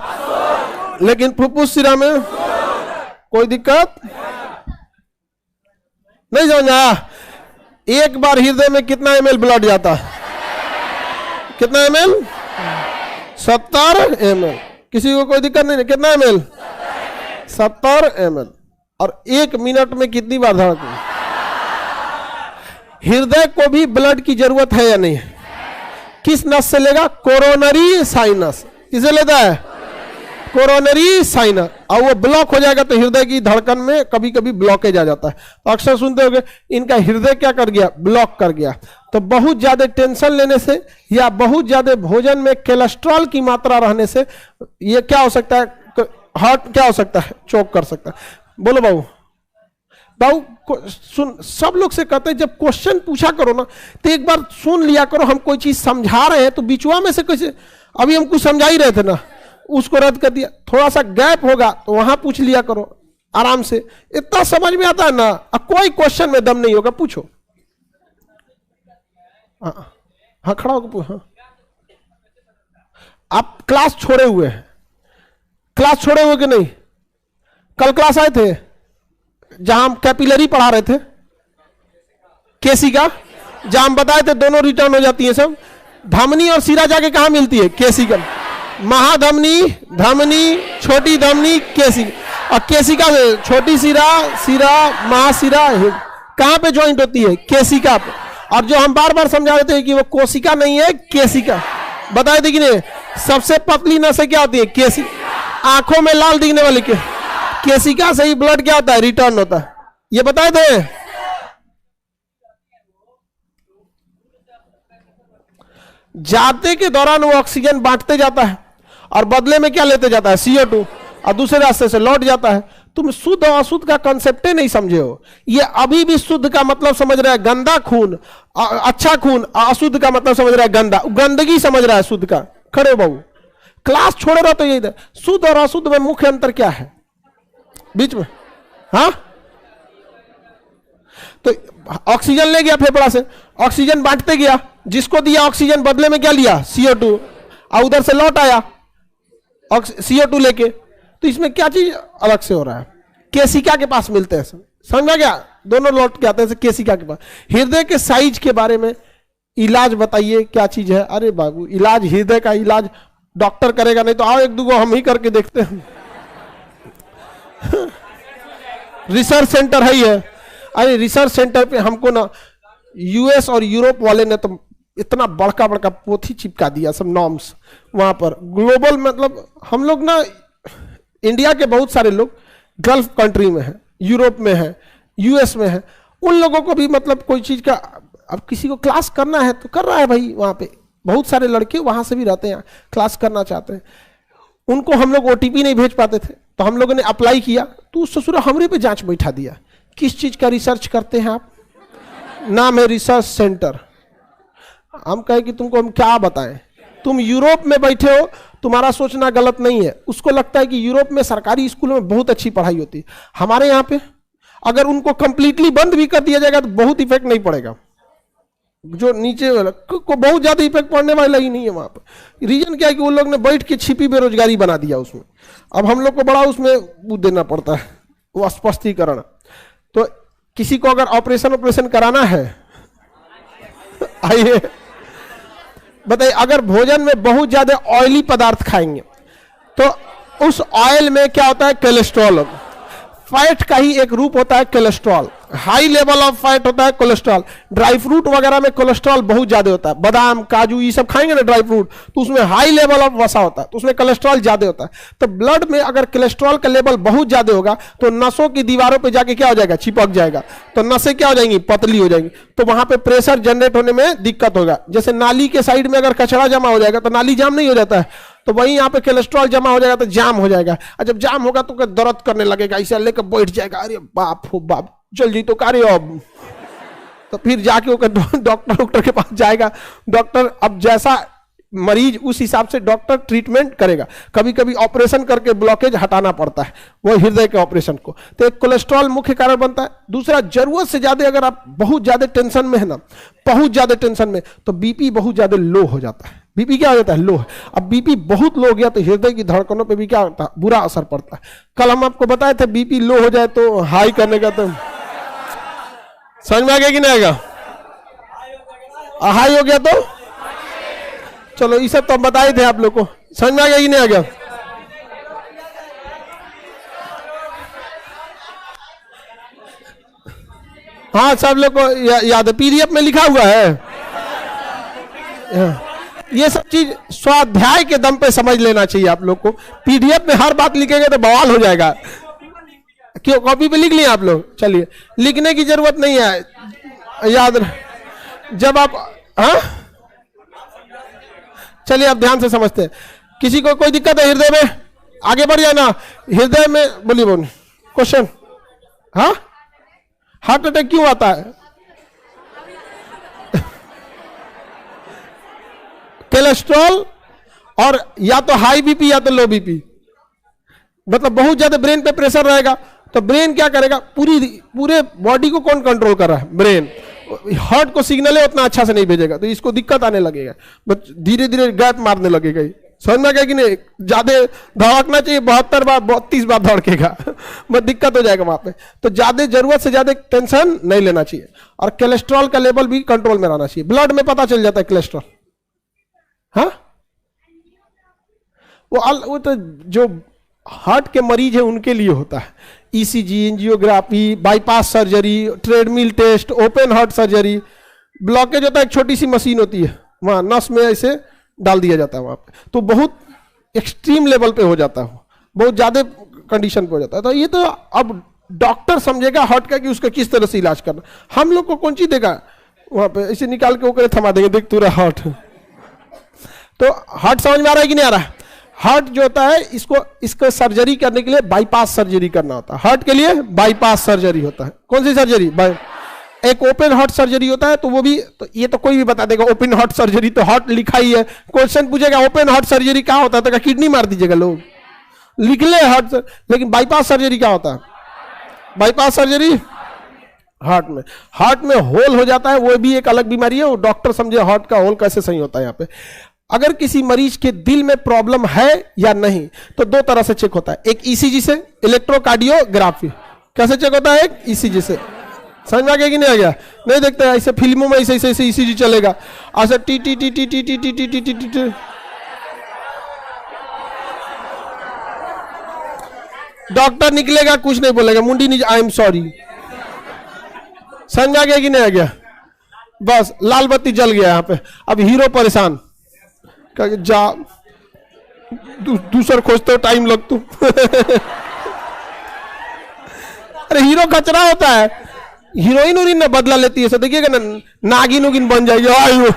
लेकिन फुफ्फुस सिरा में कोई दिक्कत नहीं। समझा? एक बार हृदय में कितना ml ब्लड जाता है? कितना ml? 70 ml। किसी को कोई दिक्कत नहीं? कितना ml? 70 ml। और 1 मिनट में कितनी बार धड़कती? हृदय को भी ब्लड की जरूरत है या नहीं है? किस नस से लेगा? Coronary sinus. किसे लेता है? Coronary sinus. और वो ब्लॉक हो जाएगा तो हृदय की धड़कन में कभी कभी ब्लॉकेज आ जाता है। तो अक्सर सुनते होंगे इनका हृदय क्या कर गया? ब्लॉक कर गया। तो बहुत ज्यादा टेंशन लेने से या बहुत ज्यादा भोजन में कोलेस्ट्रॉल की मात्रा रहने से ये क्या हो सकता है? हार्ट क्या हो सकता है? चोक कर सकता है। बोलो बाबू। बाबू सुन, सब लोग से कहते हैं जब क्वेश्चन पूछा करो ना तो एक बार सुन लिया करो। हम कोई चीज समझा रहे हैं तो बीचवा में से कैसे, अभी हम कुछ समझा ही रहे थे ना, उसको रद्द कर दिया। थोड़ा सा गैप होगा तो वहां पूछ लिया करो आराम से, इतना समझ में आता है ना। अब कोई क्वेश्चन में दम नहीं होगा, पूछो। हाँ खड़ा होकर हाँ। आप क्लास छोड़े हुए हैं? क्लास छोड़े हुए कि नहीं? कल क्लास आए थे जहां हम कैपिलरी पढ़ा रहे थे, केसी का, जहां हम बताए थे दोनों रिटर्न हो जाती है सब। धमनी और सिरा जाके कहां मिलती है? केसिका। महाधमनी, धमनी, छोटी धमनी, केसिका। और केसिका से छोटी सिरा, सिरा, महासिरा कहां पे ज्वाइंट होती है? केसिका पे। और जो हम बार बार समझा रहे थे कि वो कोशिका नहीं है, केसिका। बताए थे कि नहीं? सबसे पतली नसें क्या होती है? केसिका। आंखों में लाल दिखने वाली केसिका से ही ब्लड क्या होता है? रिटर्न होता है। ये बताए थे। जाते के दौरान वो ऑक्सीजन बांटते जाता है और बदले में क्या लेते जाता है? CO2। और दूसरे रास्ते से लौट जाता है। तुम शुद्ध और अशुद्ध का कंसेप्ट नहीं समझे हो। ये अभी भी शुद्ध का मतलब समझ रहा है गंदा खून, अच्छा खून। अशुद्ध का मतलब समझ रहा है गंदा, गंदगी समझ रहा है शुद्ध का। खड़े बाबू, क्लास छोड़ रहा तो ये शुद्ध और अशुद्ध में मुख्य अंतर क्या है बीच में? हाँ, तो ऑक्सीजन ले गया फेफड़ा से, ऑक्सीजन बांटते गया, जिसको दिया ऑक्सीजन बदले में क्या लिया? CO2। और उधर से लौट आया CO2 लेके। तो इसमें क्या चीज अलग से हो रहा है? केसिका के पास मिलते हैं। समझ में गया? दोनों लौट के आते हैं केसिका के पास। हृदय के साइज के बारे में इलाज बताइए क्या चीज है? अरे बाबू इलाज, हृदय का इलाज डॉक्टर करेगा, नहीं तो आओ एक दो हम ही करके देखते हैं। रिसर्च सेंटर है ही है। अरे रिसर्च सेंटर पे हमको ना यूएस और यूरोप वाले ने तो इतना बड़का बड़का पोथी चिपका दिया, सब नॉर्म्स वहां पर ग्लोबल। मतलब हम लोग ना इंडिया के बहुत सारे लोग गल्फ कंट्री में है, यूरोप में है, यूएस में है, उन लोगों को भी मतलब कोई चीज का अब किसी को क्लास करना है तो कर रहा है भाई। वहां पे बहुत सारे लड़के वहां से भी रहते हैं, क्लास करना चाहते हैं। उनको हम लोग ओटीपी नहीं भेज पाते थे तो हम लोगों ने अप्लाई किया तो ससुरा हमरे पे जांच बैठा दिया। किस चीज का रिसर्च करते हैं आप? नाम है रिसर्च सेंटर। हम कहे कि तुमको हम क्या बताएं, तुम यूरोप में बैठे हो, तुम्हारा सोचना गलत नहीं है। उसको लगता है कि यूरोप में सरकारी स्कूलों में बहुत अच्छी पढ़ाई होती है। हमारे यहाँ पे अगर उनको कंप्लीटली बंद भी कर दिया जाएगा तो बहुत इफेक्ट नहीं पड़ेगा। जो नीचे वाला को बहुत ज्यादा इफेक्ट पड़ने वाला ही नहीं है वहां पर। रीजन क्या है कि उन लोग ने बैठ के छिपी बेरोजगारी बना दिया उसमें। अब हम लोग को बड़ा उसमें वो देना पड़ता है, वो स्पष्टीकरण। तो किसी को अगर ऑपरेशन कराना है आइए बताइए, अगर भोजन में बहुत ज्यादा ऑयली पदार्थ खाएंगे तो उस ऑयल में क्या होता है? कोलेस्ट्रॉल। फैट का ही एक रूप होता है cholesterol. High level of fat होता है कोलेस्ट्रॉल। ड्राई फ्रूट वगैरह में कोलेस्ट्रॉल बहुत ज्यादा होता है। बादाम, काजू ये सब खाएंगे ना ड्राई फ्रूट, तो उसमें हाई लेवल ऑफ वसा होता है, तो उसमें कोलेस्ट्रॉल ज्यादा होता है। तो ब्लड में अगर कोलेस्ट्रॉल का लेवल बहुत ज्यादा होगा तो नसों की दीवारों पे जाके क्या हो जाएगा? चिपक जाएगा। तो नसें क्या हो जाएंगी? पतली हो जाएंगी। तो वहां पे प्रेशर जनरेट होने में दिक्कत होगा। जैसे नाली के साइड में अगर कचरा जमा हो जाएगा तो नाली जाम नहीं हो जाता है, तो वहीं यहाँ पे कोलेस्ट्रॉल जमा हो जाएगा तो जाम हो जाएगा। और जब जाम होगा तो दर्द करने लगेगा, ऐसा लेकर बैठ जाएगा। अरे बाप हो बाप, चल जी तो कार्य अब। तो फिर जाके डॉक्टर के पास जाएगा। डॉक्टर अब जैसा मरीज उस हिसाब से डॉक्टर ट्रीटमेंट करेगा। कभी कभी ऑपरेशन करके ब्लॉकेज हटाना पड़ता है, वो हृदय के ऑपरेशन को। तो एक कोलेस्ट्रॉल मुख्य कारण बनता है। दूसरा, जरूरत से ज्यादा अगर आप बहुत ज्यादा टेंशन में है ना, बहुत ज्यादा टेंशन में, तो बीपी बहुत ज्यादा लो हो जाता है। बीपी क्या हो जाता है? लो है। अब बीपी बहुत लो हो गया तो हृदय की धड़कनों पे भी क्या होता है? बुरा असर पड़ता है। कल हम आपको बताए थे बीपी लो हो जाए तो हाई करने का, तो समझ में आ गया कि नहीं आएगा? हाई हो गया तो चलो, ये सब तो हम बताए थे आप लोग को। समझ में आ गया कि नहीं आ गया? हाँ, सब लोग को याद है, पीडीएफ में लिखा हुआ है। ये सब चीज स्वाध्याय के दम पे समझ लेना चाहिए आप लोग को। पीडीएफ में हर बात लिखेंगे तो बवाल हो जाएगा। क्यों? कॉपी पे लिख लिए आप लोग? चलिए, लिखने की जरूरत नहीं है, याद जब आप, हाँ चलिए आप ध्यान से समझते हैं। किसी को कोई दिक्कत है हृदय में? आगे बढ़ जाए ना। हृदय में बोलिए क्वेश्चन। हाँ, हार्ट अटैक क्यों आता है? कोलेस्ट्रॉल और या तो हाई बीपी या तो लो बीपी। मतलब बहुत ज्यादा ब्रेन पे प्रेशर रहेगा तो ब्रेन क्या करेगा? पूरे बॉडी को कौन कंट्रोल कर रहा है? ब्रेन। हार्ट को सिग्नल है उतना अच्छा से नहीं भेजेगा, तो इसको दिक्कत आने लगेगा, धीरे धीरे गैप मारने लगेगा। समझ में गया कि नहीं? ज्यादा धड़कना चाहिए, 72 बार 32 बार धड़केगा, बस दिक्कत हो जाएगा वहां पे। तो ज्यादा जरूरत से ज्यादा टेंशन नहीं लेना चाहिए। और कोलेस्ट्रॉल का लेवल भी कंट्रोल में रहना चाहिए। ब्लड में पता चल जाता है कोलेस्ट्रॉल। हाँ, वो तो जो हार्ट के मरीज है उनके लिए होता है। ECG, angiography, bypass surgery, treadmill test, open heart surgery. Blockage होता है, एक छोटी सी मशीन होती है, वहां नस में ऐसे डाल दिया जाता है वहां पे, तो बहुत एक्सट्रीम लेवल पे हो जाता है, बहुत ज्यादा कंडीशन पे हो जाता है। तो ये तो अब डॉक्टर समझेगा हार्ट का कि उसका किस तरह से इलाज करना। हम लोग को कौन चीज देगा? वहां पे ऐसे निकाल के वो थमा देंगे, देख तू रहा हार्ट। तो हार्ट समझ में आ रहा है कि नहीं आ रहा है? हार्ट जो होता है इसको सर्जरी करने के लिए बाईपास सर्जरी करना होता है। हार्ट के लिए बाईपास सर्जरी होता है। कौन सी सर्जरी? एक ओपन हार्ट सर्जरी होता है, तो वो भी, तो ये तो कोई भी बता देगा ओपन हार्ट सर्जरी, तो हार्ट लिखा ही है। क्वेश्चन पूछेगा ओपन हार्ट सर्जरी क्या होता है, तो किडनी मार दीजिएगा लोग, लिख ले हार्ट। लेकिन बाईपास सर्जरी क्या होता है? बाईपास सर्जरी हार्ट में होल हो जाता है, वो भी एक अलग बीमारी है। वो डॉक्टर समझे हार्ट का होल कैसे सही होता है। यहाँ पे अगर किसी मरीज के दिल में प्रॉब्लम है या नहीं तो दो तरह से चेक होता है, एक ईसीजी से, इलेक्ट्रोकार्डियोग्राफी। कैसे चेक होता है? एक ईसीजी से। समझ में आ गया कि नहीं आ गया? नहीं देखते हैं ऐसे फिल्मों में ऐसे ऐसे ऐसे ईसीजी चलेगा, ऐसे T T T T T T T T T T T T. Doctor निकलेगा कुछ नहीं बोलेगा, मुंडी नहीं, आई एम सॉरी। समझ में आ गया कि नहीं आ गया? बस लाल बत्ती जल गया यहाँ पे। अब हीरो परेशान, जा दूसर खोजते हो, टाइम लग तू। अरे हीरो कचरा होता है, हीरोइन उरीन ना बदला लेती है, सो देखिएगा ना नागिन उगिन बन जाएगी। आयु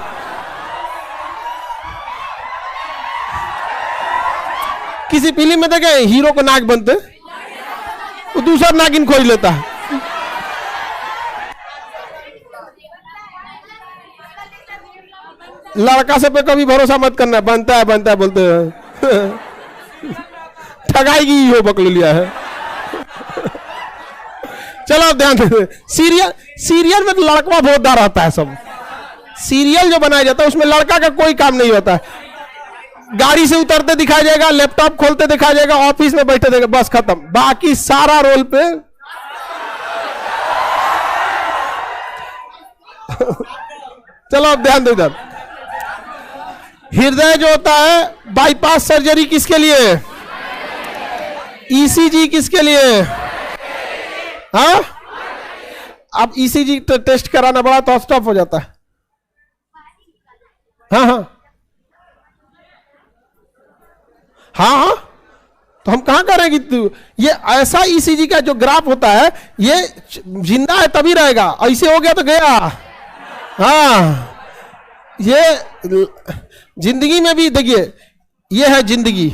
किसी फिल्म में देखे हीरो को नाग बनते, वो दूसरा नागिन खोज लेता है। लड़का से पे कभी भरोसा मत करना, बनता है बोलते हैं। ठगाई हो बकल लिया है। चलो अब ध्यान दे, सीरियल में तो लड़का बहुत डर रहता है। सब सीरियल जो बनाया जाता है उसमें लड़का का कोई काम नहीं होता है। गाड़ी से उतरते दिखाया जाएगा, लैपटॉप खोलते दिखाया जाएगा, ऑफिस में बैठे देगा, बस खत्म। बाकी सारा रोल पे चलो अब ध्यान दो इधर। हृदय जो होता है, बाईपास सर्जरी किसके लिए? ईसीजी किसके लिए? हाँ, अब ईसीजी टेस्ट कराना बड़ा तो स्टॉप हो जाता है। हाँ हाँ हाँ हाँ, तो हम कहां करेंगे? ये ऐसा ईसीजी का जो ग्राफ होता है, ये जिंदा है तभी रहेगा, ऐसे हो गया तो गया। हाँ, ये जिंदगी में भी देखिए, ये है जिंदगी,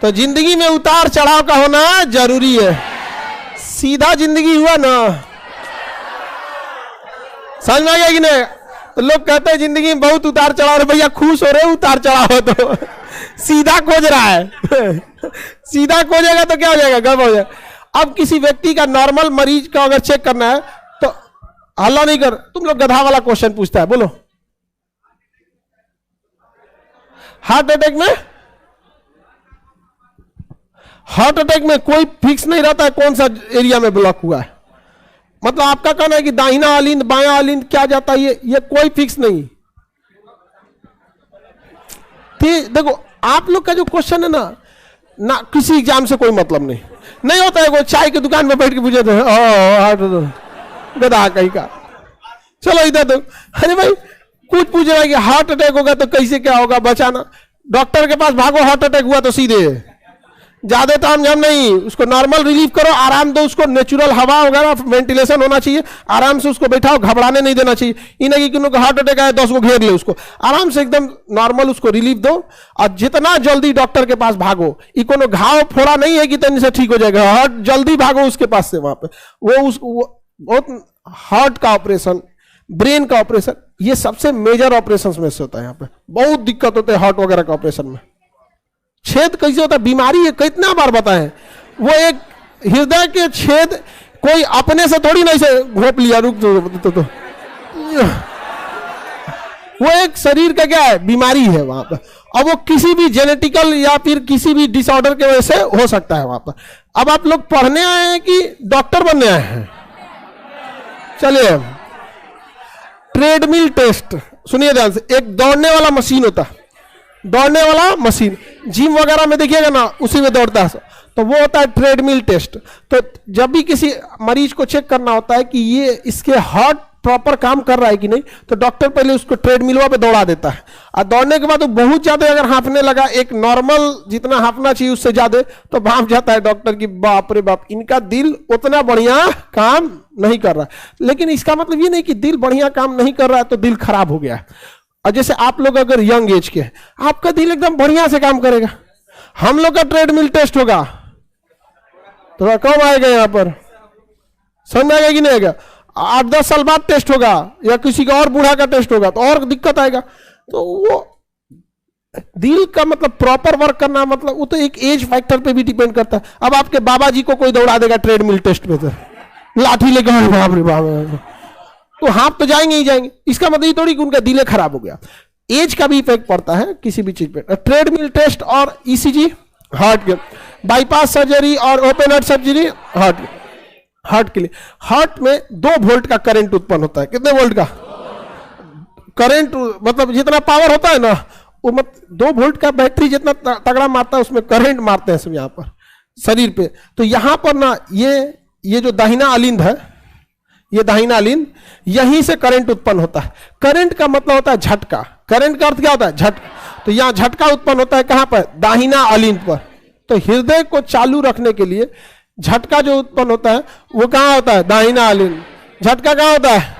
तो जिंदगी में उतार चढ़ाव का होना जरूरी है। सीधा जिंदगी हुआ ना, समझ में आ गया कि नहीं? तो लोग कहते हैं जिंदगी में बहुत उतार चढ़ाव। भैया खुश हो रहे उतार चढ़ाव हो तो सीधा खोज रहा है। सीधा खोजेगा तो क्या हो जाएगा? गड़बड़ हो जाएगा। अब किसी व्यक्ति का, नॉर्मल मरीज का अगर चेक करना है तो हल्ला नहीं कर। तुम लोग गधा वाला क्वेश्चन पूछता है, बोलो। हार्ट अटैक में कोई फिक्स नहीं रहता है कौन सा एरिया में ब्लॉक हुआ है। मतलब आपका कहना है कि दाहिना आलिंद, बायां आलिंद क्या जाता है, ये कोई फिक्स नहीं। ठीक, देखो आप लोग का जो क्वेश्चन है ना किसी एग्जाम से कोई मतलब नहीं होता है। वो चाय की दुकान में बैठ के पूछे थे, गधा कहीं का। चलो इधर तो, अरे भाई कुछ पूछ रहा है कि हार्ट अटैक होगा तो कैसे क्या होगा, बचाना। डॉक्टर के पास भागो, हार्ट अटैक हुआ तो सीधे ज्यादा ताम झाम नहीं, उसको नॉर्मल रिलीफ करो, आराम दो उसको, नेचुरल हवा वगैरह वेंटिलेशन होना चाहिए, आराम से उसको बैठाओ, घबराने नहीं देना चाहिए। इन्हें कि उनको हार्ट अटैक आया 10 को घेर ले, उसको आराम से एकदम नॉर्मल उसको रिलीफ दो। और जितना जल्दी डॉक्टर के पास भागो, ये कोनो घाव फोड़ा नहीं है कि तनी से ठीक हो जाएगा, हार्ट जल्दी भागो उसके पास से। वहां पे वो बहुत हार्ट का ऑपरेशन, ब्रेन का ऑपरेशन, ये सबसे मेजर ऑपरेशन में से होता है। यहाँ पे बहुत दिक्कत होता है हार्ट वगैरह का ऑपरेशन में। छेद कैसे होता है? बीमारी है, कितना बार बताएं। वो एक हृदय के छेद कोई अपने से थोड़ी नहीं से घोप लिया, रुक तो वो एक शरीर का क्या है? बीमारी है वहां पर। अब वो किसी भी जेनेटिकल या फिर किसी भी डिसऑर्डर के वजह से हो सकता है वहां पर। अब आप लोग पढ़ने आए हैं कि डॉक्टर बनने आए हैं? चलिए, ट्रेडमिल टेस्ट सुनिए ध्यान से। एक दौड़ने वाला मशीन होता है, दौड़ने वाला मशीन, जिम वगैरह में देखिएगा ना, उसी में दौड़ता है, तो वो होता है ट्रेडमिल टेस्ट। तो जब भी किसी मरीज को चेक करना होता है कि ये इसके हार्ट प्रॉपर काम कर रहा है कि नहीं, तो डॉक्टर पहले उसको ट्रेडमिलवा पे दौड़ा देता है। और दौड़ने के बाद वो बहुत ज्यादा अगर हाँफने लगा, एक नॉर्मल जितना हाँफना चाहिए उससे ज्यादा, तो भाप जाता है डॉक्टर की बाप रे बाप, इनका दिल उतना बढ़िया काम नहीं कर रहा। लेकिन इसका मतलब ये नहीं कि दिल बढ़िया काम नहीं कर रहा है तो दिल खराब हो गया। और जैसे आप लोग अगर यंग एज के, आपका दिल एकदम बढ़िया से काम करेगा। हम लोग का ट्रेडमिल टेस्ट होगा तो कब आएगा यहाँ पर? समझ में आएगा कि नहीं आएगा? 8-10 साल बाद टेस्ट होगा, या किसी का और बूढ़ा का टेस्ट होगा तो और दिक्कत आएगा। तो वो दिल का मतलब प्रॉपर वर्क करना, मतलब वो तो एक एज फैक्टर पे भी डिपेंड करता है। अब आपके बाबा जी को कोई दौड़ा देगा ट्रेडमिल टेस्ट पे, तो लाठी लेकर बाप रे बाप, तो हाथ तो जाएंगे ही जाएंगे। इसका मतलब ये थोड़ी कि उनका दिल खराब हो गया। एज का भी इफेक्ट पड़ता है किसी भी चीज पे। ट्रेडमिल टेस्ट और ईसीजी हार्ट के, बाईपास सर्जरी और ओपन हार्ट सर्जरी हार्ट के लिए। हार्ट में 2 वोल्ट का करंट उत्पन्न होता है। कितने वोल्ट का करंट, मतलब जितना पावर होता है ना वो 2 वोल्ट का बैटरी जितना तगड़ा मारता है उसमें करंट मारते हैं सब यहाँ पर शरीर पे। तो यहाँ पर ना ये जो दाहिना अलिंद है, ये दाहिना अलिंद, यहीं से करंट उत्पन्न होता है। करंट का मतलब होता है झटका। करंट का अर्थ क्या होता है? झटका। तो यहाँ झटका उत्पन्न होता है कहां पर? दाहिना अलिंद पर। तो हृदय को चालू रखने के लिए झटका जो उत्पन्न होता है वो कहां होता है? दाहिना अलिंद। झटका कहां होता है?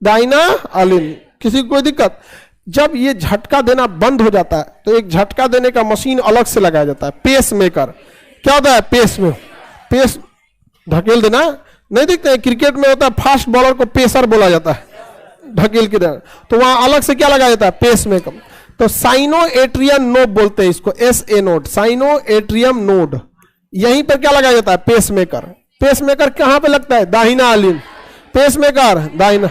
दाहिना अलिंद। किसी को कोई दिक्कत? जब ये झटका देना बंद हो जाता है तो एक झटका देने का मशीन अलग से लगाया जाता है, पेस मेकर। क्या होता है? पेस में पेस ढकेल देना, नहीं दिखते हैं क्रिकेट में होता है, फास्ट बॉलर को पेसर बोला जाता है, ढकेल के देना। तो वहां अलग से क्या लगाया जाता है? Pacemaker. तो साइनो एट्रियम नोड बोलते हैं इसको, SA node, sino atrium node. यहीं पर क्या लगाया जाता है? Pace maker. पेस मेकर कहां पे लगता है? दाहिना अलिंद। पेस मेकर दाहिना,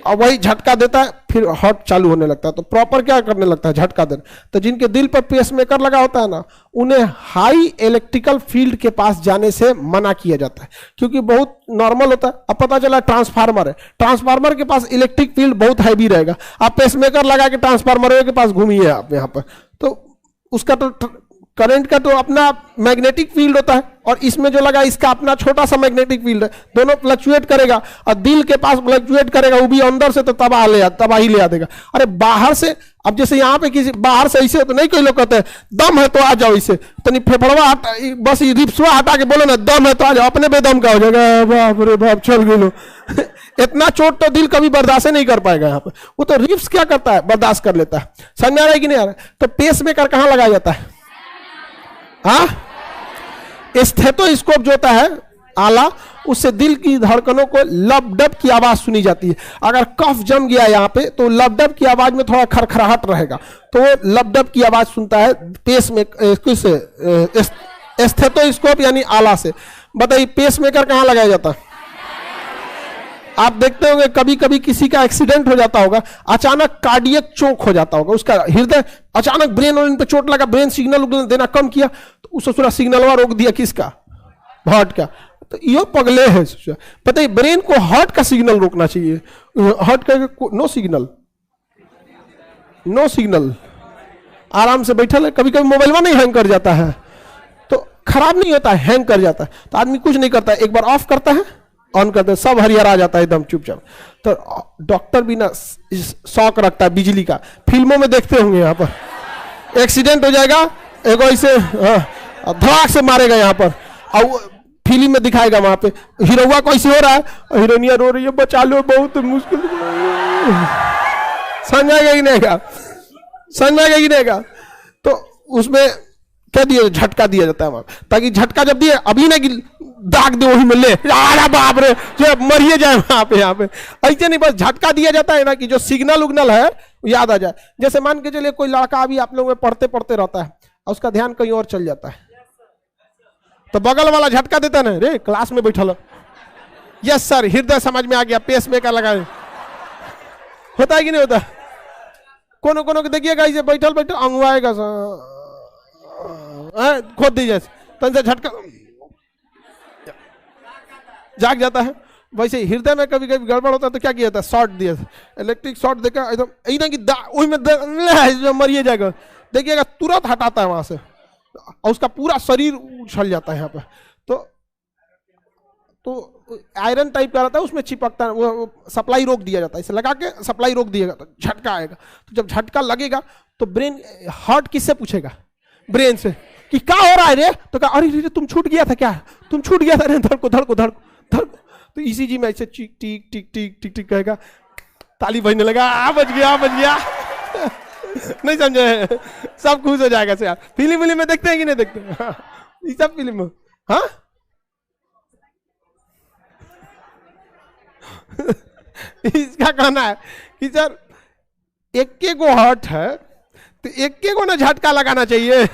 और वही झटका देता है, फिर हार्ट चालू होने लगता है। तो प्रॉपर क्या करने लगता है? झटका देना। तो जिनके दिल पर पेसमेकर लगा होता है ना, उन्हें हाई इलेक्ट्रिकल फील्ड के पास जाने से मना किया जाता है, क्योंकि बहुत नॉर्मल होता है। अब पता चला ट्रांसफार्मर है, ट्रांसफार्मर के पास इलेक्ट्रिक फील्ड बहुत हैवी रहेगा, आप पेसमेकर लगा के ट्रांसफार्मर के पास घूमिए आप यहाँ पर, तो उसका तो करंट का तो अपना मैग्नेटिक फील्ड होता है, और इसमें जो लगा इसका अपना छोटा सा मैग्नेटिक फील्ड है, दोनों फ्लक्चुएट करेगा, और दिल के पास फ्लक्चुएट करेगा, वो भी अंदर से तो तबाही ले आ देगा। अरे बाहर से, अब जैसे यहाँ पे किसी बाहर से ऐसे तो नहीं, कोई लोग कहते हैं दम है तो आ जाओ, इसे तो फेफड़वा हटा, बस रिप्सवा हटा के बोलो ना दम है तो आ जाओ, अपने बेदम का हो जाएगा, बाप रे बाप चल गए। इतना चोट तो दिल कभी बर्दाश्त नहीं कर पाएगा यहाँ पे, वो तो रिप्स क्या करता है? बर्दाश्त कर लेता है। समझ में आ रहा है कि नहीं आ रहा है? तो पेस मेकर कहाँ लगाया जाता है? हाँ, स्टेथोस्कोप जो होता है आला, उससे दिल की धड़कनों को लबडब की आवाज सुनी जाती है। अगर कफ जम गया यहाँ पे तो लबडब की आवाज में थोड़ा खरखराहट रहेगा, तो वो लबडब की आवाज सुनता है पेस में स्टेथोस्कोप यानी आला से। बताइए पेस मेकर कहाँ लगाया जाता है? आप देखते होंगे कभी कभी किसी का एक्सीडेंट हो जाता होगा, अचानक कार्डियक चोक हो जाता होगा, उसका हृदय अचानक ब्रेन और इन पे चोट लगा, ब्रेन सिग्नल देना कम किया, तो उस पूरा सिग्नलवा रोक दिया किसका? हार्ट का। तो ये पगले है। पता है ब्रेन को हार्ट का सिग्नल रोकना चाहिए, हार्ट का नो सिग्नल, नो सिग्नल, आराम से बैठा है। कभी कभी मोबाइल में नहीं हैंग कर जाता है, तो खराब नहीं होता है, हैंग कर जाता है, तो आदमी कुछ नहीं करता है, एक बार ऑफ करता है, ऑन करते सब हरियर आ जाता है एकदम चुपचाप। तो डॉक्टर भी ना शौक रखता है बिजली का, फिल्मों में देखते होंगे, यहाँ पर एक्सीडेंट हो जाएगा, एक ऐसे धड़ाक से मारेगा यहाँ पर, और फिल्म में दिखाएगा वहां पे हीरोवा को ऐसे हो रहा है, हीरोइनिया रो रही है, बचा लो बहुत मुश्किल। समझ आएगा कि नहीं का? समझ में आएगा कि नहीं का? तो उसमें क्या दिया? झटका दिया जाता है वहां, ताकि झटका जब दिए अभी ना दाग दे वही में ले, बाप रे जो मरिए जाए वहां पे। यहाँ पे ऐसे नहीं, बस झटका दिया जाता है ना कि जो सिग्नल उग्नल है याद आ जाए। जैसे मान के चलिए कोई लड़का अभी आप लोगों में पढ़ते पढ़ते रहता है और उसका ध्यान कहीं और चल जाता है, तो बगल वाला झटका देता है ना, रे क्लास में बैठल, यस सर, हृदय समझ में आ गया, पेस मेकर लगा, होता है कि नहीं होता? कोनो कोनो को देखिएगा इसे बैठल बैठल अंगवाएगा, खोद दीजिए तन से झटका जाग जाता है। वैसे हृदय में कभी कभी गड़बड़ होता है तो क्या किया जाता है? शॉर्ट दिया, इलेक्ट्रिक शॉर्ट देकर एकदम यही ना कि में मरिए जाएगा, देखिएगा तुरंत हटाता है वहां से, और उसका पूरा शरीर उछल जाता है यहाँ पे। तो आयरन टाइप का रहता है, उसमें चिपकता है, वो सप्लाई रोक दिया जाता है, इसे लगा के सप्लाई रोक दिएगा तो झटका आएगा। तो जब झटका लगेगा तो ब्रेन, हार्ट किससे पूछेगा? ब्रेन से कि क्या हो रहा है रे? तो कहा अरे रे तुम छूट गया था क्या? तुम छूट गया था रे, धड़को धड़को धड़को धड़को। तो ईसीजी में ऐसे टिक टिक टिक टिक टिक टिक कहेगा, ताली बजने लगा, आ बच गया बच गया। नहीं समझे? सब खुश हो जाएगा से। फिल्म में देखते हैं कि नहीं देखते? ये सब फिल्म में, हाँ इसका कहना है कि सर एक को हार्ट है तो एक को ना झटका लगाना चाहिए।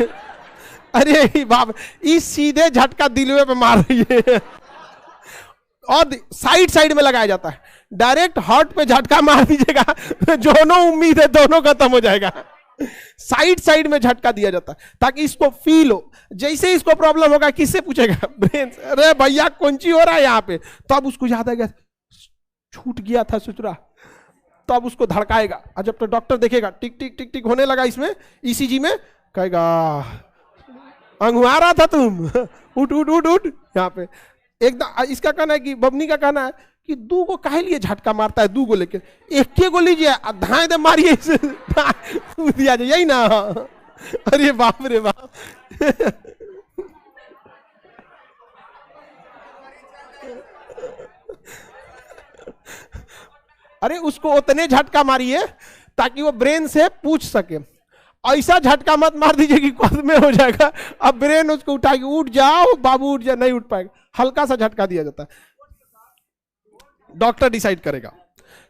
अरे बाप, इस सीधे झटका दिलवे पे मार रही है। और साइड साइड में लगाया जाता है। डायरेक्ट हार्ट पे झटका मार दीजिएगा दोनों उम्मीद है दोनों खत्म हो जाएगा। साइड साइड में झटका दिया जाता है ताकि इसको फील हो। जैसे इसको प्रॉब्लम होगा किससे पूछेगा? ब्रेन। अरे भैया कौन ची हो रहा है यहाँ पे, तो अब उसको याद आएगा छूट गया था सुचरा, तो अब उसको धड़काएगा। और जब तो डॉक्टर देखेगा टिक टिक टिक टिक होने लगा इसमें ईसीजी में, कहेगा अंगुआ रहा था तुम, उठ उठ उठ उठ। यहाँ पे एकदम इसका कहना है कि बबनी का कहना है कि दू को काहे लिए झटका मारता है, दू को लेके एक के को लीजिए धाए दे मारिए इसे दिया जाए, यही ना। अरे बाप रे बाप। अरे उसको उतने झटका मारिए ताकि वो ब्रेन से पूछ सके। ऐसा झटका मत मार दीजिए कि खुद में हो जाएगा, अब ब्रेन उसको उठा के उठ जाओ बाबू उठ जा, नहीं उठ पाएगा। हल्का सा झटका दिया जाता है, डॉक्टर डिसाइड करेगा।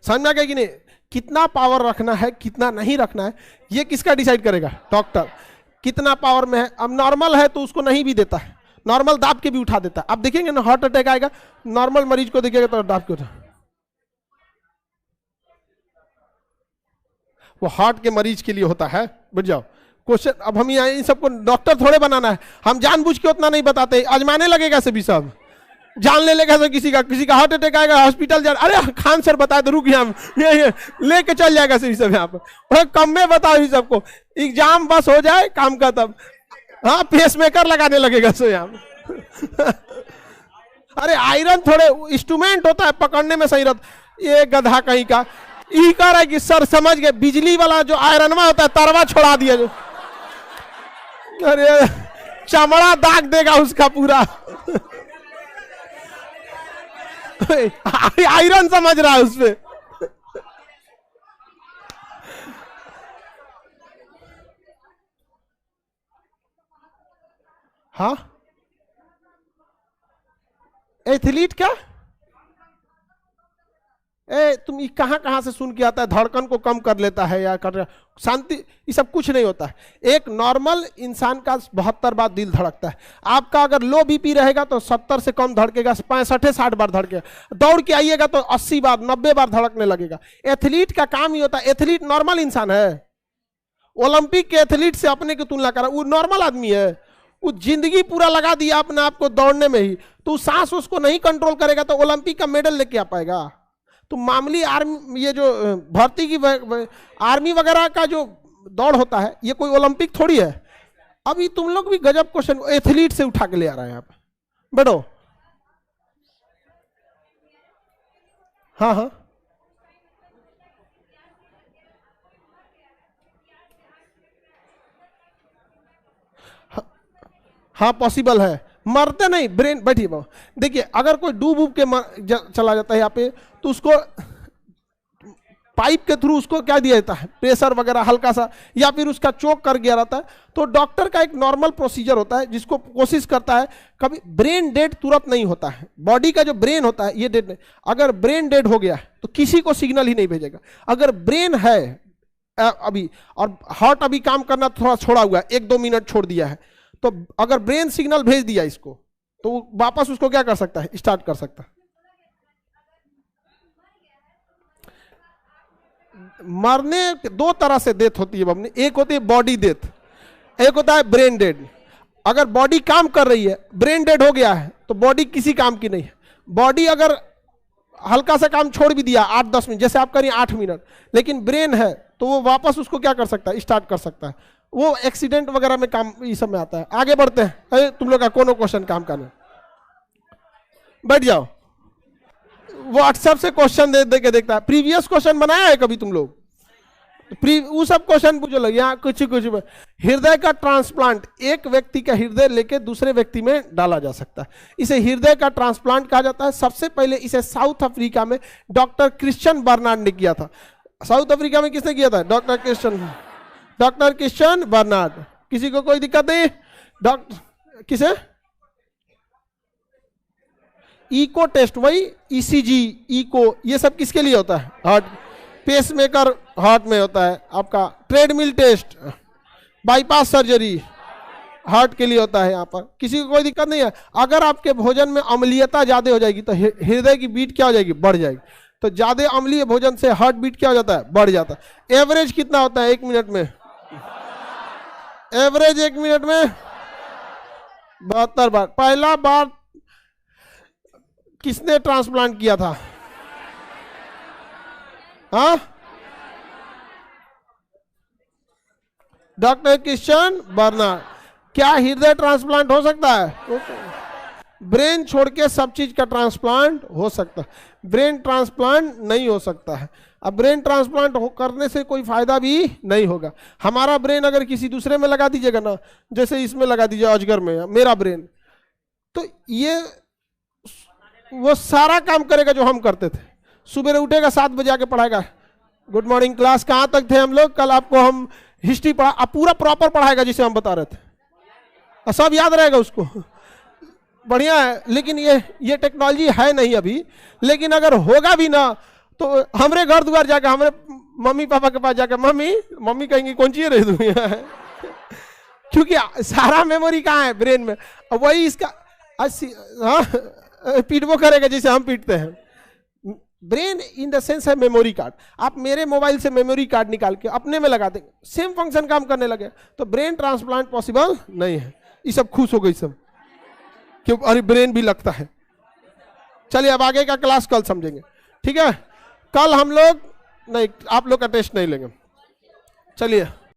समझ में आ गया कि नहीं? कितना पावर रखना है कितना नहीं रखना है ये किसका डिसाइड करेगा? डॉक्टर। कितना पावर में है, अब नॉर्मल है तो उसको नहीं भी देता है, नॉर्मल दाब के भी उठा देता है। अब देखेंगे ना हार्ट अटैक आएगा, नॉर्मल मरीज को देखिएगा तो दाब के उठा, वो हार्ट के मरीज के लिए होता है। बुझ जाओ क्वेश्चन। अब हम यहाँ इन सबको डॉक्टर थोड़े बनाना है, हम जानबूझ के उतना नहीं बताते, आजमाने लगेगा सभी सब, जान ले लेगा सब। किसी का हार्ट अटैक आएगा हॉस्पिटल जा, अरे खान सर बताए तो रुक यहाँ लेके चल जाएगा सभी सब यहाँ पर। कम में बताओ ही सबको, एग्जाम बस हो जाए काम का तब हाँ पेसमेकर लगाने लगेगा सो यहाँ। अरे आयरन थोड़े इंस्ट्रूमेंट होता है पकड़ने में सही रहता। ये गधा कहीं का ई कह रहा है कि सर समझ गए, बिजली वाला जो आयरनवा होता है तरवा छोड़ा दिया जो, अरे चमड़ा दाग देगा उसका पूरा। आयरन समझ रहा है उसपे। हाँ एथलीट क्या तुम कहां कहां से सुन के आता है, धड़कन को कम कर लेता है या कर शांति, ये सब कुछ नहीं होता है। एक नॉर्मल इंसान का 72 बार दिल धड़कता है। आपका अगर लो बीपी रहेगा तो 70 से कम धड़केगा, 65-60 बार धड़केगा। दौड़ के आइएगा तो 80 बार 90 बार धड़कने लगेगा। एथलीट का काम ही होता है। एथलीट नॉर्मल इंसान है, ओलंपिक के एथलीट से अपने की तुलना करा, वो नॉर्मल आदमी है। वो जिंदगी पूरा लगा दिया अपने आप को दौड़ने में ही, तो सांस उसको नहीं कंट्रोल करेगा तो ओलंपिक का मेडल लेके आ पाएगा? तो मामूली आर्मी, ये जो भर्ती की आर्मी वगैरह का जो दौड़ होता है ये कोई ओलंपिक थोड़ी है। अभी तुम लोग भी गजब क्वेश्चन एथलीट से उठा के ले आ रहे हैं यहाँ पे। बैठो। हाँ हाँ हाँ पॉसिबल है, मरते नहीं, ब्रेन बैठिए बाबू। देखिए अगर कोई डूब उब के चला जाता है यहाँ पे तो उसको पाइप के थ्रू उसको क्या दिया जाता है, प्रेशर वगैरह हल्का सा, या फिर उसका चोक कर गया रहता है तो डॉक्टर का एक नॉर्मल प्रोसीजर होता है जिसको कोशिश करता है। कभी ब्रेन डेड तुरंत नहीं होता है, बॉडी का जो ब्रेन होता है ये डेड नहीं। अगर ब्रेन डेड हो गया तो किसी को सिग्नल ही नहीं भेजेगा। अगर ब्रेन है अभी और हार्ट अभी काम करना थोड़ा छोड़ा हुआ है, 1-2 मिनट छोड़ दिया है, तो अगर ब्रेन सिग्नल भेज दिया इसको तो वापस उसको क्या कर सकता है, स्टार्ट कर सकता है। मरने 2 तरह से डेथ होती है बमनी, एक होती है बॉडी डेथ, एक होता है ब्रेन डेड। अगर बॉडी काम कर रही है, ब्रेन डेड हो गया है तो बॉडी किसी काम की नहीं है। बॉडी अगर हल्का सा काम छोड़ भी दिया 8-10 मिनट, जैसे आप करिए 8 मिनट, लेकिन ब्रेन है तो वो वापस उसको क्या कर सकता है, स्टार्ट कर सकता है। वो एक्सीडेंट वगैरह में काम इस सब में आता है। आगे बढ़ते हैं। तुम लोग का कोनो क्वेश्चन काम करना, बैठ जाओ। व्हाट्सएप से क्वेश्चन दे के देखता है। प्रीवियस क्वेश्चन बनाया है कभी तुम लोग? वो सब क्वेश्चन पूछो लगे यहाँ कुछ हृदय का ट्रांसप्लांट, एक व्यक्ति का हृदय लेके दूसरे व्यक्ति में डाला जा सकता है, इसे हृदय का ट्रांसप्लांट कहा जाता है। सबसे पहले इसे साउथ अफ्रीका में डॉक्टर क्रिश्चियन बर्नार्ड ने किया था। साउथ अफ्रीका में किसने किया था? Doctor Christian Barnard. किसी को कोई दिक्कत नहीं? डॉक्टर किसे? इको टेस्ट, वही ईसीजी, इको, ये सब किसके लिए होता है? हार्ट। पेसमेकर हार्ट में होता है आपका। Treadmill test, bypass surgery, heart के लिए होता है। यहाँ पर किसी को कोई दिक्कत नहीं है। अगर आपके भोजन में अम्लीयता ज्यादा हो जाएगी तो हृदय की बीट क्या हो जाएगी, बढ़ जाएगी। तो ज्यादा अम्लीय भोजन से हार्ट बीट क्या हो जाता है, बढ़ जाता है। एवरेज कितना होता है 1 मिनट में? एवरेज 1 मिनट में 72 बार। पहला बार किसने ट्रांसप्लांट किया था? हाँ, डॉक्टर क्रिश्चियन बर्नार्ड। क्या हृदय ट्रांसप्लांट हो सकता है? ब्रेन छोड़ के सब चीज का ट्रांसप्लांट हो सकता है, ब्रेन ट्रांसप्लांट नहीं हो सकता है। अब ब्रेन ट्रांसप्लांट करने से कोई फायदा भी नहीं होगा। हमारा ब्रेन अगर किसी दूसरे में लगा दीजिएगा ना, जैसे इसमें लगा दीजिए अजगर में मेरा ब्रेन, तो ये वो सारा काम करेगा जो हम करते थे। सुबह उठेगा 7 बजे आके पढ़ाएगा, गुड मॉर्निंग क्लास, कहाँ तक थे हम लोग कल, आपको हम हिस्ट्री पढ़ा, पूरा प्रॉपर पढ़ाएगा जिसे हम बता रहे थे, और सब याद रहेगा उसको। बढ़िया है, लेकिन ये टेक्नोलॉजी है नहीं अभी। लेकिन अगर होगा भी ना तो हमरे घर द्वार जाकर, हमरे मम्मी पापा के पास जाकर मम्मी कहेंगी कौन चीज रह दूँ क्योंकि सारा मेमोरी कहाँ है, ब्रेन में। वही इसका पीटबो करेगा जैसे हम पीटते हैं। ब्रेन इन द सेंस है मेमोरी कार्ड। आप मेरे मोबाइल से मेमोरी कार्ड निकाल के अपने में लगा देंगे, सेम फंक्शन काम करने लगे। तो ब्रेन ट्रांसप्लांट पॉसिबल नहीं है। ये सब खुश हो गई सब, क्यों? अरे ब्रेन भी लगता है। चलिए अब आगे का क्लास कल समझेंगे, ठीक है? कल हम लोग नहीं, आप लोग का टेस्ट नहीं लेंगे। चलिए।